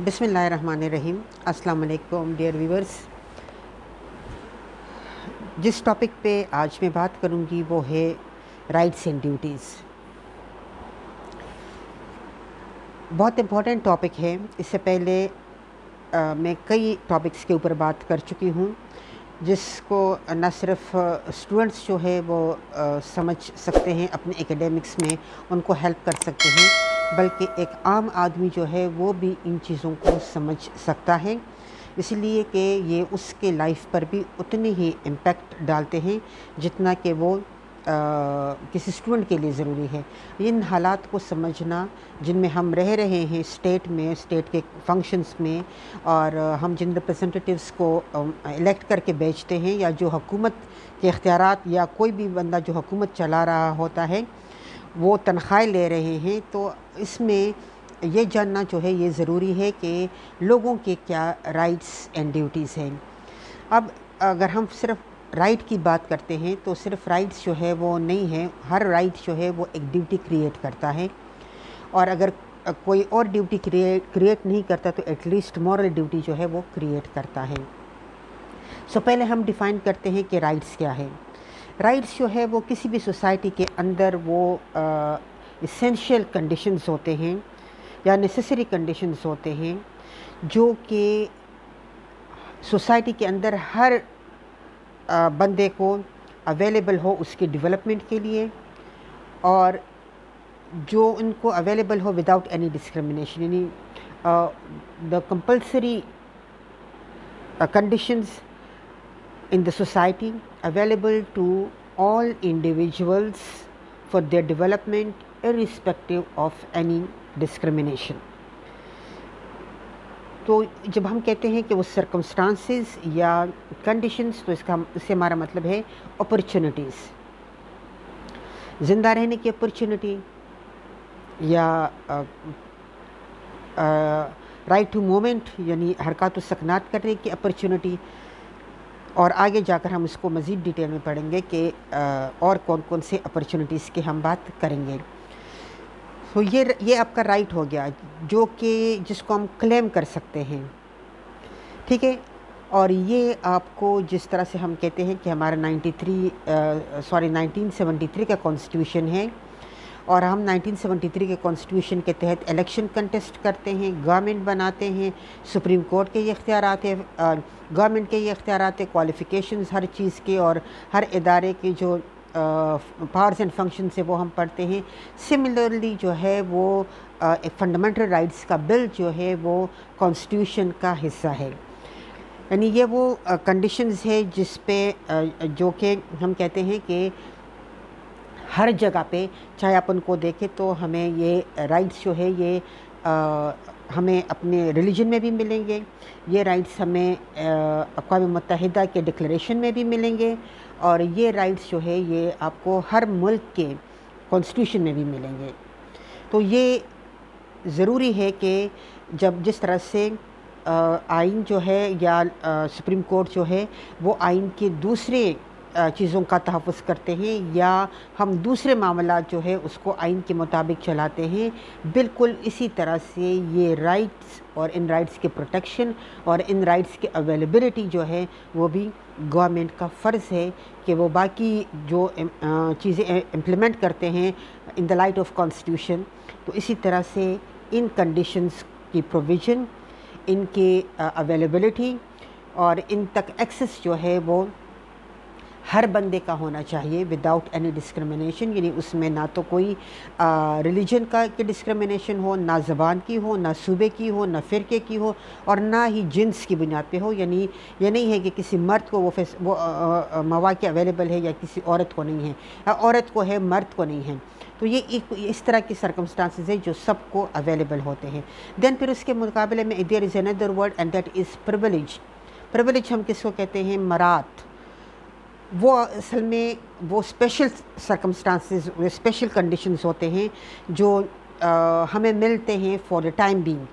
بسم اللہ الرحمن الرحیم۔ السلام علیکم ڈیئر ویورز۔ جس ٹاپک پہ آج میں بات کروں گی وہ ہے رائٹس اینڈ ڈیوٹیز۔ بہت امپورٹنٹ ٹاپک ہے۔ اس سے پہلے میں کئی ٹاپکس کے اوپر بات کر چکی ہوں جس کو نہ صرف اسٹوڈنٹس جو ہے وہ سمجھ سکتے ہیں اپنے ایکیڈیمکس میں، ان کو ہیلپ کر سکتے ہیں، بلکہ ایک عام آدمی جو ہے وہ بھی ان چیزوں کو سمجھ سکتا ہے، اس لیے کہ یہ اس کے لائف پر بھی اتنے ہی امپیکٹ ڈالتے ہیں جتنا کہ وہ کسی اسٹوڈنٹ کے لیے ضروری ہے۔ ان حالات کو سمجھنا جن میں ہم رہ رہے ہیں اسٹیٹ میں، اسٹیٹ کے فنکشنز میں، اور ہم جن ریپرزنٹیٹیوز کو الیکٹ کر کے بیچتے ہیں، یا جو حکومت کے اختیارات، یا کوئی بھی بندہ جو حکومت چلا رہا ہوتا ہے وہ تنخواہیں لے رہے ہیں، تو اس میں یہ جاننا جو ہے یہ ضروری ہے کہ لوگوں کے کیا رائٹس اینڈ ڈیوٹیز ہیں۔ اب اگر ہم صرف رائٹ کی بات کرتے ہیں تو صرف رائٹس جو ہے وہ نہیں ہے، ہر رائٹ جو ہے وہ ایک ڈیوٹی کریٹ کرتا ہے، اور اگر کوئی اور ڈیوٹی کریٹ نہیں کرتا تو ایٹ لیسٹ مورل ڈیوٹی جو ہے وہ کریٹ کرتا ہے۔ پہلے ہم ڈیفائن کرتے ہیں کہ رائٹس کیا ہے۔ رائٹس جو ہے وہ کسی بھی سوسائٹی کے اندر وہ اسینشیل کنڈیشنز ہوتے ہیں یا نیسیسری کنڈیشنز ہوتے ہیں جو کہ سوسائٹی کے اندر ہر بندے کو اویلیبل ہو اس کی ڈیولپمنٹ کے لیے، اور جو ان کو اویلیبل ہو وداؤٹ اینی ڈسکرمنیشن، یعنی the compulsory conditions in the society available to all individuals for their development irrespective of any discrimination۔ تو جب ہم کہتے ہیں کہ وہ سرکمسٹانسز یا کنڈیشنز، تو اس سے ہمارا مطلب ہے اپرچونٹیز، زندہ رہنے کی اپرچونٹی، یا رائٹ ٹو مومنٹ یعنی حرکات و سکنات کرنے کی اپرچونٹی، اور آگے جا کر ہم اس کو مزید ڈیٹیل میں پڑھیں گے کہ اور کون کون سے اپرچونٹیز کی ہم بات کریں گے۔ تو یہ آپ کا رائٹ ہو گیا جو کہ جس کو ہم کلیم کر سکتے ہیں، ٹھیک ہے۔ اور یہ آپ کو جس طرح سے ہم کہتے ہیں کہ ہمارا 1973 کا کانسٹیٹیوشن ہے، اور ہم 1973 کے کانسٹیٹیوشن کے تحت الیکشن کنٹیسٹ کرتے ہیں، گورنمنٹ بناتے ہیں، سپریم کورٹ کے یہ اختیارات ہیں، گورنمنٹ کے یہ اختیارات ہیں، کوالیفیکیشنز ہر چیز کے اور ہر ادارے کی جو پاورز اینڈ فنکشنز ہے وہ ہم پڑھتے ہیں۔ سملرلی جو ہے وہ ایک فنڈامنٹل رائٹس کا بل جو ہے وہ کانسٹیٹیوشن کا حصہ ہے، یعنی یہ وہ کنڈیشنز ہے جس پہ جو کہ ہم کہتے ہیں کہ ہر جگہ پہ چاہے آپ ان کو دیکھیں تو ہمیں یہ رائٹس جو ہے یہ ہمیں اپنے ریلیجن میں بھی ملیں گے، یہ رائٹس ہمیں اقوام متحدہ کے ڈکلیریشن میں بھی ملیں گے، اور یہ رائٹس جو ہے یہ آپ کو ہر ملک کے کانسٹیٹیوشن میں بھی ملیں گے۔ تو یہ ضروری ہے کہ جس طرح سے آئین جو ہے یا سپریم کورٹ جو ہے وہ آئین کے دوسرے چیزوں کا تحفظ کرتے ہیں، یا ہم دوسرے معاملات جو ہے اس کو آئین کے مطابق چلاتے ہیں، بالکل اسی طرح سے یہ رائٹس اور ان رائٹس کے پروٹیکشن اور ان رائٹس کی اویلیبلٹی جو ہے وہ بھی گورنمنٹ کا فرض ہے کہ وہ باقی جو چیزیں امپلیمنٹ کرتے ہیں ان دا لائٹ آف کانسٹیٹیوشن، تو اسی طرح سے ان کنڈیشنز کی پروویژن، ان کی اویلیبلٹی اور ان تک ایکسیس جو ہے وہ ہر بندے کا ہونا چاہیے وداؤٹ اینی ڈسکرمنیشن، یعنی اس میں نہ تو کوئی ریلیجن کی ڈسکرمنیشن ہو، نہ زبان کی ہو، نہ صوبے کی ہو، نہ فرقے کی ہو، اور نہ ہی جنس کی بنیاد پہ ہو، یعنی یہ نہیں ہے کہ کسی مرد کو وہ مواقع اویلیبل ہے یا کسی عورت کو نہیں ہے، عورت کو ہے مرد کو نہیں ہے۔ تو یہ اس طرح کی سرکمسٹانسز ہے جو سب کو اویلیبل ہوتے ہیں۔ دین پھر اس کے مقابلے میں there is another word and that is privilege. Privilege ہم کس کو کہتے ہیں؟ مرات۔ وہ اصل میں وہ اسپیشل سرکمسٹانسز، اسپیشل کنڈیشنز ہوتے ہیں جو ہمیں ملتے ہیں فار اے ٹائم بینگ،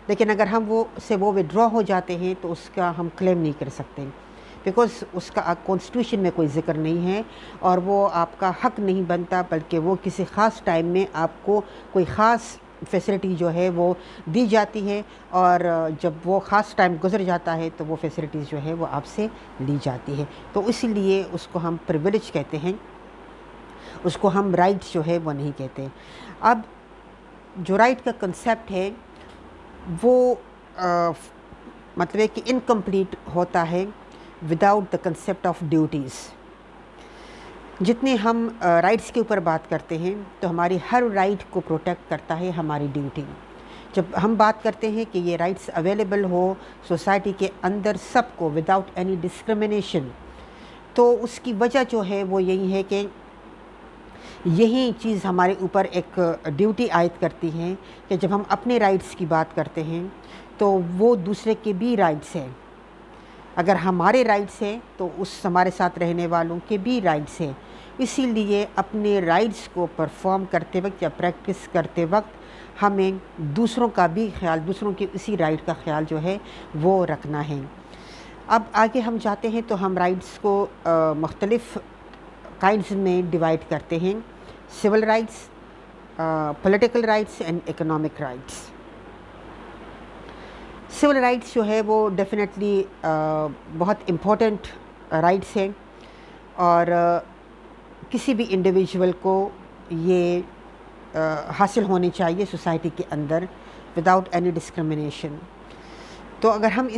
لیکن اگر ہم وہ ودرا ہو جاتے ہیں تو اس کا ہم کلیم نہیں کر سکتے، بیکاز اس کا کانسٹیٹیوشن میں کوئی ذکر نہیں ہے، اور وہ آپ کا حق نہیں بنتا، بلکہ وہ کسی خاص ٹائم میں آپ کو کوئی خاص فیسلٹی جو ہے وہ دی جاتی ہے، اور جب وہ خاص ٹائم گزر جاتا ہے تو وہ فیسلٹیز جو ہے وہ آپ سے لی جاتی ہے، تو اسی لیے اس کو ہم پریویلیج کہتے ہیں، اس کو ہم رائٹ جو ہے وہ نہیں کہتے۔ اب جو رائٹ کا کنسیپٹ ہے وہ مطلب ہے کہ انکمپلیٹ ہوتا ہے without the concept of duties. جتنے ہم رائٹس کے اوپر بات کرتے ہیں تو ہماری ہر رائٹ کو پروٹیکٹ کرتا ہے ہماری ڈیوٹی۔ جب ہم بات کرتے ہیں کہ یہ رائٹس اویلیبل ہو سوسائٹی کے اندر سب کو وداؤٹ اینی ڈسکرمنیشن، تو اس کی وجہ جو ہے وہ یہی ہے کہ یہی چیز ہمارے اوپر ایک ڈیوٹی عائد کرتی ہے کہ جب ہم اپنے رائٹس کی بات کرتے ہیں تو وہ دوسرے کے بھی رائٹس ہیں۔ اگر ہمارے رائٹس ہیں تو اس ہمارے ساتھ رہنے والوں کے بھی رائٹس ہیں، اسی لیے اپنے رائٹس کو پرفارم کرتے وقت یا پریکٹس کرتے وقت ہمیں دوسروں کا بھی خیال، دوسروں کے اسی رائٹ کا خیال جو ہے وہ رکھنا ہے۔ اب آگے ہم جاتے ہیں تو ہم رائٹس کو مختلف کائنڈز میں ڈیوائڈ کرتے ہیں: civil rights, political rights and economic rights. Civil rights جو ہے وہ ڈیفینیٹلی بہت امپورٹنٹ رائٹس ہیں، اور کسی بھی انڈیویجول کو یہ حاصل ہونی چاہیے سوسائٹی کے اندر وداؤٹ اینی ڈسکرمنیشن۔ تو اگر ہم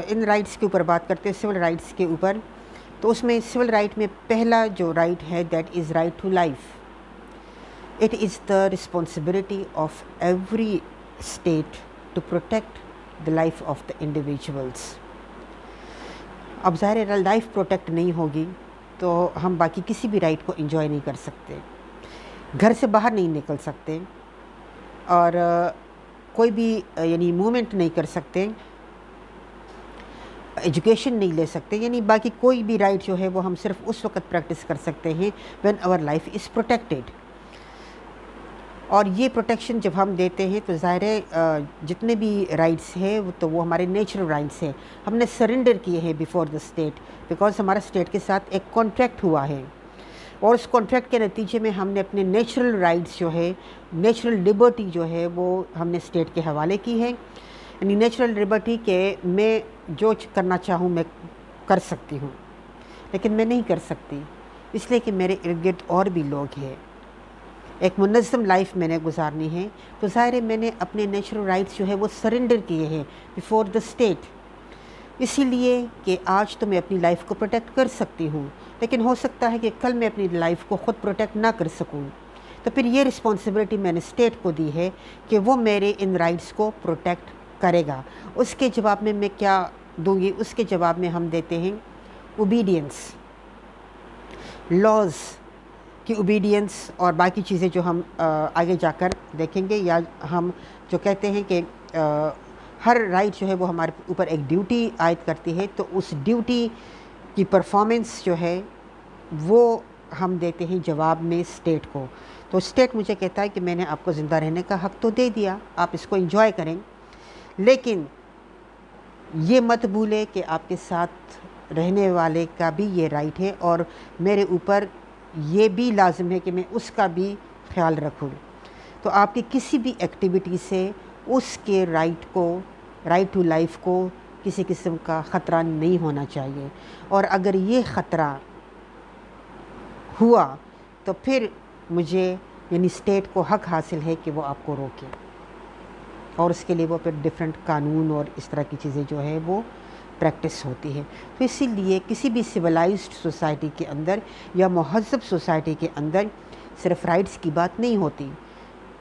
ان رائٹس کے اوپر بات کرتے ہیں، سول رائٹس کے اوپر، تو اس میں سول رائٹ میں پہلا جو رائٹ ہے that is right to life. It is the responsibility of every state to protect the life of the individuals۔ اب ظاہر ہے لائف پروٹیکٹ نہیں ہوگی تو ہم باقی کسی بھی رائٹ کو انجوائے نہیں کر سکتے، گھر سے باہر نہیں نکل سکتے، اور کوئی بھی یعنی موومنٹ نہیں کر سکتے، ایجوکیشن نہیں لے سکتے، یعنی باقی کوئی بھی رائٹ جو ہے وہ ہم صرف اس وقت پریکٹس کر سکتے ہیں when our life is protected۔ اور یہ پروٹیکشن جب ہم دیتے ہیں تو ظاہر ہے جتنے بھی رائٹس ہیں تو وہ ہمارے نیچرل رائٹس ہیں، ہم نے سرنڈر کیے ہیں بیفور دا اسٹیٹ، بیکاز ہمارا اسٹیٹ کے ساتھ ایک کانٹریکٹ ہوا ہے، اور اس کانٹریکٹ کے نتیجے میں ہم نے اپنے نیچرل رائٹس جو ہے، نیچرل لبرٹی جو ہے وہ ہم نے اسٹیٹ کے حوالے کی ہے، یعنی نیچرل لبرٹی کہ میں جو کرنا چاہوں میں کر سکتی ہوں، لیکن میں نہیں کر سکتی اس لیے کہ میرے ارد گرد اور بھی لوگ ہیں، ایک منظم لائف میں نے گزارنی ہے، تو ظاہر ہے میں نے اپنے نیچرل رائٹس جو ہے وہ سرنڈر کیے ہیں بیفور دا اسٹیٹ، اسی لیے کہ آج تو میں اپنی لائف کو پروٹیکٹ کر سکتی ہوں، لیکن ہو سکتا ہے کہ کل میں اپنی لائف کو خود پروٹیکٹ نہ کر سکوں، تو پھر یہ رسپانسبلٹی میں نے اسٹیٹ کو دی ہے کہ وہ میرے ان رائٹس کو پروٹیکٹ کرے گا۔ اس کے جواب میں میں کیا دوں گی؟ اس کے جواب میں ہم دیتے ہیں اوبیڈینس، لاز کی اوبیڈینس، اور باقی چیزیں جو ہم آگے جا کر دیکھیں گے، یا ہم جو کہتے ہیں کہ ہر رائٹ جو ہے وہ ہمارے اوپر ایک ڈیوٹی عائد کرتی ہے، تو اس ڈیوٹی کی پرفارمنس جو ہے وہ ہم دیتے ہیں جواب میں اسٹیٹ کو۔ تو اسٹیٹ مجھے کہتا ہے کہ میں نے آپ کو زندہ رہنے کا حق تو دے دیا، آپ اس کو انجوائے کریں، لیکن یہ مت بھولے کہ آپ کے ساتھ رہنے والے کا بھی یہ رائٹ ہے، اور میرے اوپر یہ بھی لازم ہے کہ میں اس کا بھی خیال رکھوں۔ تو آپ کی کسی بھی ایکٹیویٹی سے اس کے رائٹ ٹو لائف کو کسی قسم کا خطرہ نہیں ہونا چاہیے، اور اگر یہ خطرہ ہوا تو پھر مجھے یعنی اسٹیٹ کو حق حاصل ہے کہ وہ آپ کو روکے، اور اس کے لیے وہ پھر ڈیفرنٹ قانون اور اس طرح کی چیزیں جو ہے وہ پریکٹس ہوتی ہے۔ تو اسی لیے کسی بھی سویلائزڈ سوسائٹی کے اندر یا مہذب سوسائٹی کے اندر صرف رائٹس کی بات نہیں ہوتی،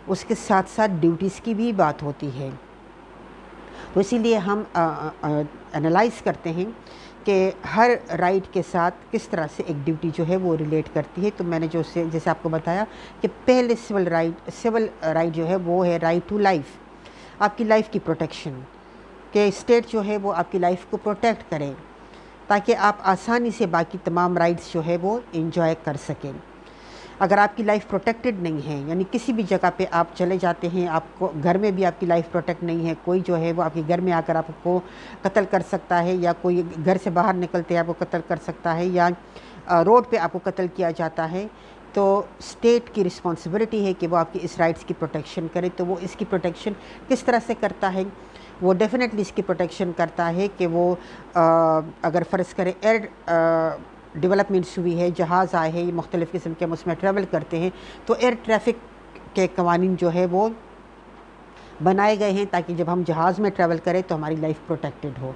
اس کے ساتھ ساتھ ڈیوٹیز کی بھی بات ہوتی ہے۔ تو اسی لیے ہم انالائز کرتے ہیں کہ ہر رائٹ کے ساتھ کس طرح سے ایک ڈیوٹی جو ہے وہ ریلیٹ کرتی ہے۔ تو میں نے جیسے آپ کو بتایا کہ پہلے سول رائٹ جو ہے وہ ہے رائٹ ٹو لائف، آپ کی لائف کی پروٹیکشن، کہ اسٹیٹ جو ہے وہ آپ کی لائف کو پروٹیکٹ کرے تاکہ آپ آسانی سے باقی تمام رائٹس جو ہے وہ انجوائے کر سکیں۔ اگر آپ کی لائف پروٹیکٹڈ نہیں ہے، یعنی کسی بھی جگہ پہ آپ چلے جاتے ہیں، آپ کو گھر میں بھی آپ کی لائف پروٹیکٹ نہیں ہے، کوئی جو ہے وہ آپ کے گھر میں آ کر آپ کو قتل کر سکتا ہے، یا کوئی گھر سے باہر نکلتے آپ کو قتل کر سکتا ہے، یا روڈ پہ آپ کو قتل کیا جاتا ہے، تو اسٹیٹ کی رسپانسبلٹی ہے کہ وہ آپ کی اس رائٹس کی پروٹیکشن کرے. تو وہ اس کی پروٹیکشن کس طرح سے کرتا ہے؟ وہ ڈیفینیٹلی اس کی پروٹیکشن کرتا ہے کہ وہ اگر فرض کرے ایئر ڈیولپمنٹس ہوئی ہے، جہاز آئے ہیں، مختلف قسم کے ہم اس میں ٹریول کرتے ہیں، تو ایئر ٹریفک کے قوانین جو ہے وہ بنائے گئے ہیں تاکہ جب ہم جہاز میں ٹریول کریں تو ہماری لائف پروٹیکٹڈ ہو.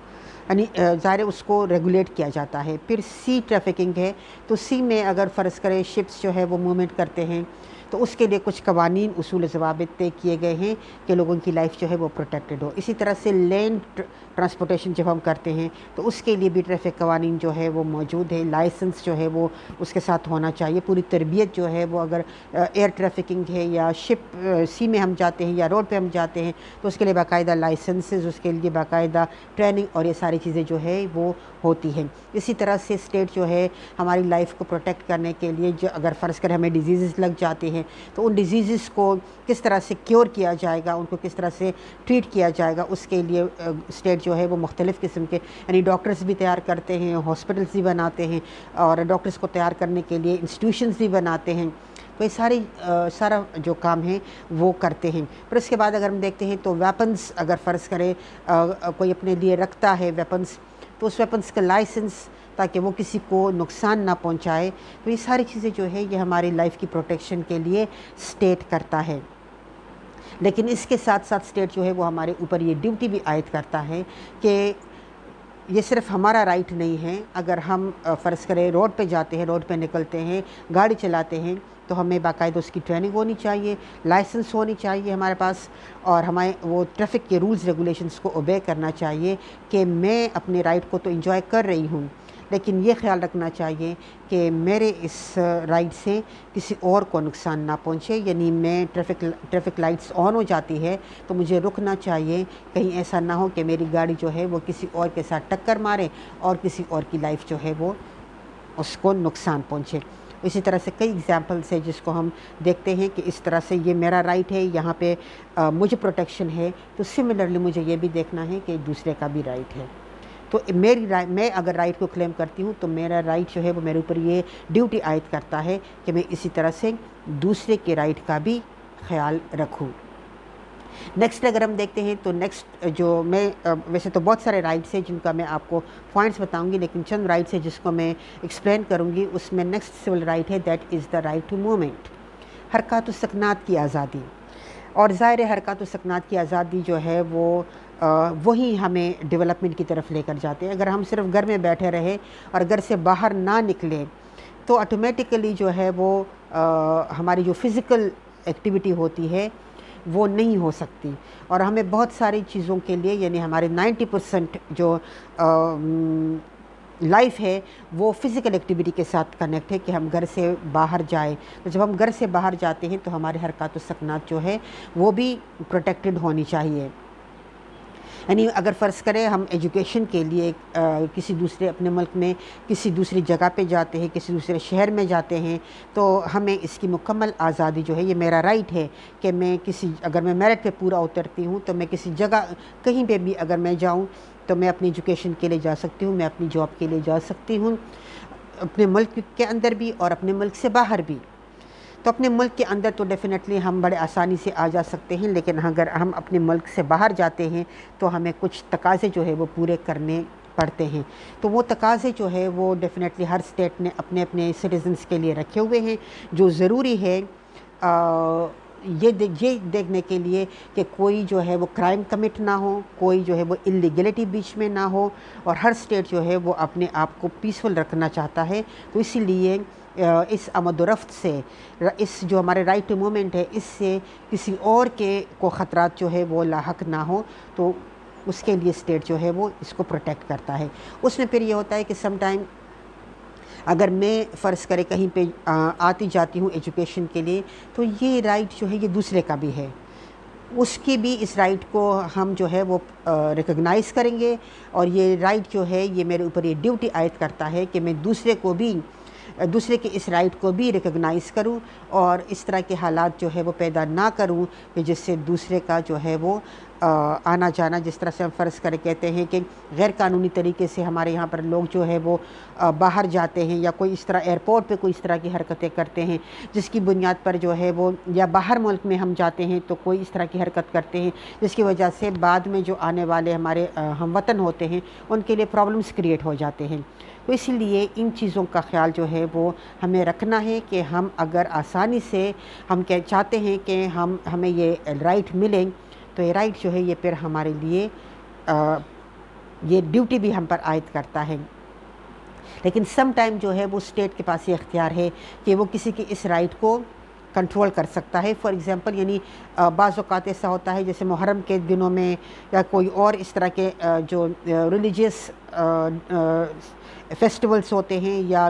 یعنی ظاہر اس کو ریگولیٹ کیا جاتا ہے. پھر سی ٹریفکنگ ہے، تو سی میں اگر فرض کرے شپس جو ہے وہ موومنٹ کرتے ہیں تو اس کے لیے کچھ قوانین، اصول و ضوابط طے کیے گئے ہیں کہ لوگوں کی لائف جو ہے وہ پروٹیکٹڈ ہو. اسی طرح سے لینڈ ٹرانسپورٹیشن جب ہم کرتے ہیں تو اس کے لیے بھی ٹریفک قوانین جو ہے وہ موجود ہے. لائسنس جو ہے وہ اس کے ساتھ ہونا چاہیے. پوری تربیت جو ہے وہ اگر ایئر ٹریفکنگ ہے یا شپ سی میں ہم جاتے ہیں یا روڈ پہ ہم جاتے ہیں تو اس کے لیے باقاعدہ لائسنسز، اس کے لیے باقاعدہ ٹریننگ اور یہ ساری چیزیں جو ہے وہ ہوتی ہیں. اسی طرح سے اسٹیٹ جو ہے ہماری لائف کو پروٹیکٹ کرنے کے لیے جو اگر فرض کریں ہمیں ڈیزیزز لگ جاتے ہیں تو ان ڈیزیزز کو کس طرح سے کیور کیا جائے گا، ان کو کس طرح سے ٹریٹ کیا جائے گا، اس کے لیے اسٹیٹ جو ہے وہ مختلف قسم کے یعنی ڈاکٹرز بھی تیار کرتے ہیں، ہاسپٹلز بھی بناتے ہیں، اور ڈاکٹرز کو تیار کرنے کے لیے انسٹیٹیوشنز بھی بناتے ہیں. تو یہ سارا جو کام ہے وہ کرتے ہیں. پھر اس کے بعد اگر ہم دیکھتے ہیں تو ویپنز اگر فرض کرے کوئی اپنے لیے رکھتا ہے ویپنز، تو اس ویپنز کا لائسنس تاکہ وہ کسی کو نقصان نہ پہنچائے. تو یہ ساری چیزیں جو ہے یہ ہماری لائف کی پروٹیکشن کے لیے اسٹیٹ کرتا ہے. لیکن اس کے ساتھ ساتھ اسٹیٹ جو ہے وہ ہمارے اوپر یہ ڈیوٹی بھی عائد کرتا ہے کہ یہ صرف ہمارا رائٹ نہیں ہے. اگر ہم فرض کریں روڈ پہ جاتے ہیں، روڈ پہ نکلتے ہیں، گاڑی چلاتے ہیں تو ہمیں باقاعدہ اس کی ٹریننگ ہونی چاہیے، لائسنس ہونی چاہیے ہمارے پاس، اور ہمیں وہ ٹریفک کے رولز ریگولیشنز کو اوبے کرنا چاہیے کہ میں اپنے رائٹ کو تو انجوائے کر رہی ہوں، لیکن یہ خیال رکھنا چاہیے کہ میرے اس رائٹ سے کسی اور کو نقصان نہ پہنچے. یعنی میں ٹریفک لائٹس آن ہو جاتی ہے تو مجھے رکنا چاہیے، کہیں ایسا نہ ہو کہ میری گاڑی جو ہے وہ کسی اور کے ساتھ ٹکر مارے اور کسی اور کی لائف جو ہے وہ اس کو نقصان پہنچے. اسی طرح سے کئی ایگزامپلس ہے جس کو ہم دیکھتے ہیں کہ اس طرح سے یہ میرا رائٹ ہے، یہاں پہ مجھے پروٹیکشن ہے، تو سملرلی مجھے یہ بھی دیکھنا ہے کہ دوسرے کا بھی رائٹ ہے. تو میں اگر رائٹ کو کلیم کرتی ہوں تو میرا رائٹ جو ہے وہ میرے اوپر یہ ڈیوٹی عائد کرتا ہے کہ میں اسی طرح سے دوسرے کے رائٹ کا بھی خیال رکھوں. نیکسٹ اگر ہم دیکھتے ہیں تو نیکسٹ جو میں ویسے تو بہت سارے رائٹس ہیں جن کا میں آپ کو پوائنٹس بتاؤں گی، لیکن چند رائٹس ہیں جس کو میں ایکسپلین کروں گی. اس میں نیکسٹ سول رائٹ ہے، that is the right to movement, حرکات و سکنات کی آزادی. اور ظاہر حرکات و سکنات کی آزادی جو ہے وہ وہی ہمیں ڈیولپمنٹ کی طرف لے کر جاتے ہیں. اگر ہم صرف گھر میں بیٹھے رہے اور گھر سے باہر نہ نکلیں تو آٹومیٹیکلی جو ہے وہ ہماری جو فزیکل ایکٹیویٹی ہوتی ہے وہ نہیں ہو سکتی. اور ہمیں بہت ساری چیزوں کے لیے یعنی ہمارے 90% جو لائف ہے وہ فزیکل ایکٹیویٹی کے ساتھ کنیکٹ ہے کہ ہم گھر سے باہر جائیں. تو جب ہم گھر سے باہر جاتے ہیں تو ہمارے حرکات و سکنات جو ہے وہ بھی پروٹیکٹڈ ہونی چاہیے. یعنی اگر فرض کریں ہم ایجوکیشن کے لیے کسی دوسرے اپنے ملک میں کسی دوسری جگہ پہ جاتے ہیں، کسی دوسرے شہر میں جاتے ہیں، تو ہمیں اس کی مکمل آزادی جو ہے یہ میرا رائٹ ہے کہ میں اگر میں میرٹ پہ پورا اترتی ہوں تو میں کسی جگہ کہیں پہ بھی اگر میں جاؤں تو میں اپنی ایجوکیشن کے لیے جا سکتی ہوں، میں اپنی جاب کے لیے جا سکتی ہوں، اپنے ملک کے اندر بھی اور اپنے ملک سے باہر بھی. تو اپنے ملک کے اندر تو ڈیفینیٹلی ہم بڑے آسانی سے آ جا سکتے ہیں، لیکن اگر ہم اپنے ملک سے باہر جاتے ہیں تو ہمیں کچھ تقاضے جو ہے وہ پورے کرنے پڑتے ہیں. تو وہ تقاضے جو ہے وہ ڈیفینیٹلی ہر اسٹیٹ نے اپنے اپنے سٹیزنس کے لیے رکھے ہوئے ہیں، جو ضروری ہے یہ دیکھنے کے لیے کہ کوئی جو ہے وہ کرائم کمٹ نہ ہو، کوئی جو ہے وہ انلیگلٹی بیچ میں نہ ہو، اور ہر اسٹیٹ جو ہے وہ اپنے آپ کو پیسفل رکھنا چاہتا ہے. تو اسی لیے اس آمد و رفت سے اس جو ہمارے رائٹ ٹو موومنٹ ہے اس سے کسی اور کو خطرات جو ہے وہ لاحق نہ ہو، تو اس کے لیے اسٹیٹ جو ہے وہ اس کو پروٹیکٹ کرتا ہے. اس میں پھر یہ ہوتا ہے کہ سم ٹائم اگر میں فرض کرے کہیں پہ آتی جاتی ہوں ایجوکیشن کے لیے تو یہ رائٹ جو ہے یہ دوسرے کا بھی ہے، اس کی بھی اس رائٹ کو ہم جو ہے وہ ریکگنائز کریں گے. اور یہ رائٹ جو ہے یہ میرے اوپر یہ ڈیوٹی عائد کرتا ہے کہ میں دوسرے کے اس رائٹ کو بھی ریکگنائز کروں اور اس طرح کے حالات جو ہے وہ پیدا نہ کروں کہ جس سے دوسرے کا جو ہے وہ آنا جانا، جس طرح سے ہم فرض کر کہتے ہیں کہ غیر قانونی طریقے سے ہمارے یہاں پر لوگ جو ہے وہ باہر جاتے ہیں، یا کوئی اس طرح ایئرپورٹ پہ کوئی اس طرح کی حرکتیں کرتے ہیں جس کی بنیاد پر جو ہے وہ، یا باہر ملک میں ہم جاتے ہیں تو کوئی اس طرح کی حرکت کرتے ہیں جس کی وجہ سے بعد میں جو آنے والے ہمارے ہم وطن ہوتے ہیں ان کے لیے پرابلمس کریٹ ہو جاتے ہیں۔ تو اسی لیے ان چیزوں کا خیال جو ہے وہ ہمیں رکھنا ہے کہ ہم اگر آسانی سے ہم چاہتے ہیں کہ ہمیں یہ رائٹ ملیں، تو یہ رائٹ جو ہے یہ پھر ہمارے لیے یہ ڈیوٹی بھی ہم پر عائد کرتا ہے۔ لیکن سم ٹائم جو ہے وہ اسٹیٹ کے پاس یہ اختیار ہے کہ وہ کسی کی اس رائٹ کو کنٹرول کر سکتا ہے۔ فار ایگزامپل یعنی بعض اوقات ایسا ہوتا ہے جیسے محرم کے دنوں میں یا کوئی اور اس طرح کے جو ریلیجیس فیسٹیولز ہوتے ہیں یا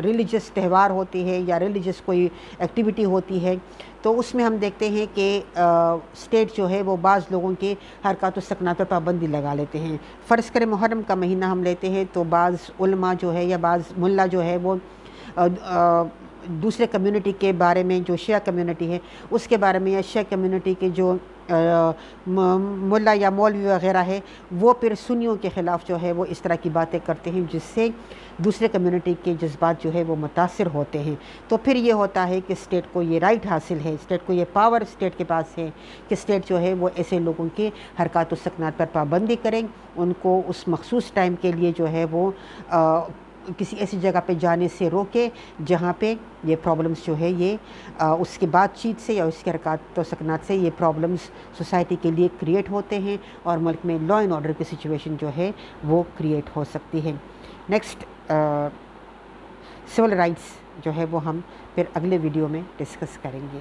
ریلیجیس تہوار ہوتی ہے یا ریلیجیس کوئی ایکٹیویٹی ہوتی ہے، تو اس میں ہم دیکھتے ہیں کہ اسٹیٹ جو ہے وہ بعض لوگوں کے حرکات و سکنات پر پابندی لگا لیتے ہیں۔ فرض کریں محرم کا مہینہ ہم لیتے ہیں تو بعض علماء جو ہے یا بعض ملا جو ہے وہ دوسرے کمیونٹی کے بارے میں، جو شیعہ کمیونٹی ہے اس کے بارے میں، یا شیعہ کمیونٹی کے جو ملا یا مولوی وغیرہ ہے، وہ پھر سنیوں کے خلاف جو ہے وہ اس طرح کی باتیں کرتے ہیں جس سے دوسرے کمیونٹی کے جذبات جو ہے وہ متاثر ہوتے ہیں۔ تو پھر یہ ہوتا ہے کہ اسٹیٹ کو یہ رائٹ حاصل ہے، اسٹیٹ کو یہ پاور اسٹیٹ کے پاس ہے کہ اسٹیٹ جو ہے وہ ایسے لوگوں کے حرکات و سکنات پر پابندی کریں، ان کو اس مخصوص ٹائم کے لیے جو ہے وہ کسی ایسی جگہ پہ جانے سے روکے جہاں پہ یہ پرابلمس جو ہے یہ اس کی بات چیت سے یا اس کے حرکات و سکنات سے یہ پرابلمس سوسائٹی کے لیے کریٹ ہوتے ہیں اور ملک میں لا اینڈ آرڈر کی سچویشن جو ہے وہ کریٹ ہو سکتی ہے۔ نیکسٹ سول رائٹس جو ہے وہ ہم پھر اگلے ویڈیو میں ڈسکس کریں گے۔